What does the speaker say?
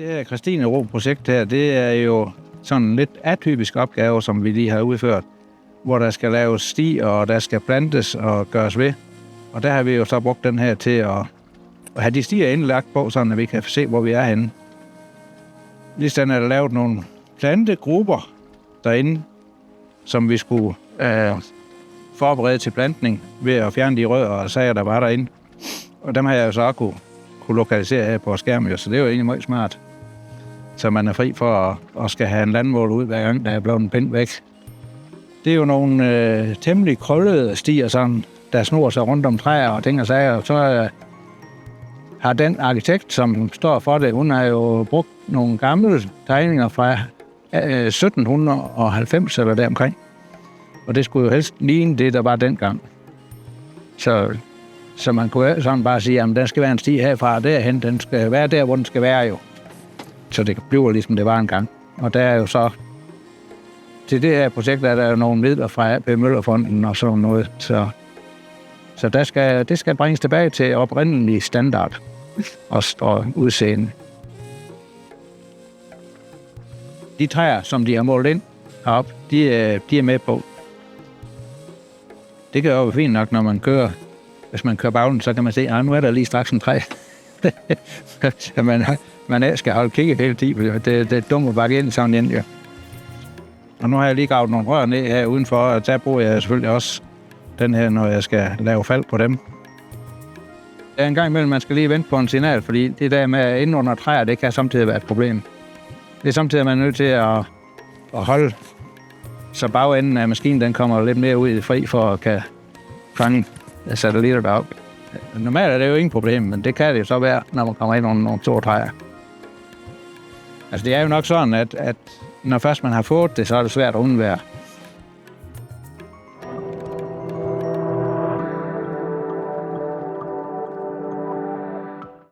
Det her Christine-Ro-projekt her, det er jo sådan en lidt atypisk opgave, som vi lige har udført, hvor der skal laves stier, og der skal plantes og gøres ved. Og der har vi jo så brugt den her til at have de stier indlagt på, så vi kan se, hvor vi er henne. Ligesådan er der lavet nogle plantegrupper derinde, som vi skulle forberede til plantning ved at fjerne de rødder og sager, der var derinde. Og dem har jeg jo så kunne lokalisere her på skærmen, så det er jo egentlig meget smart. Så man er fri for at skal have en landmål ud, hver gang der er blevet en pind væk. Det er jo nogle temmelig krøllede stier, sådan, der snor sig rundt om træer og ting og sager. Så har den arkitekt, som står for det, hun har jo brugt nogle gamle tegninger fra 1790 eller deromkring. Og det skulle jo helst ligne det, der var dengang. Så man kunne sådan bare sige, at den skal være en sti herfra og derhen. Den skal være der, hvor den skal være jo. Så det bliver ligesom det var engang. Og der er jo så... Til det her projekt er der jo nogle midler fra AP Møllerfonden og sådan noget. Så det skal bringes tilbage til oprindelig standard og udseende. De træer, som de har målt ind heroppe, de er med på. Det kan jo være fint nok, når man kører. Hvis man kører baglen, så kan man se, at nu er der lige straks en træ. man skal holde kigget hele tiden. Det er dumt at bakke ind sådan ind, ja. Og nu har jeg lige gravet nogle rør ned her udenfor, og der bruger jeg selvfølgelig også den her, når jeg skal lave fald på dem. Der er en gang imellem, man skal lige vente på en signal, fordi det der med inde under træer, det kan samtidig være et problem. Det er samtidig, man er nødt til at holde, så bagenden af maskinen, den kommer lidt mere ud i det fri, for at kan fange satellitter deroppe. Normalt er det jo ingen problem, men det kan det jo så være, når man kommer ind under nogle store træer. Altså det er jo nok sådan, at når først man har fået det, så er det svært at undvære.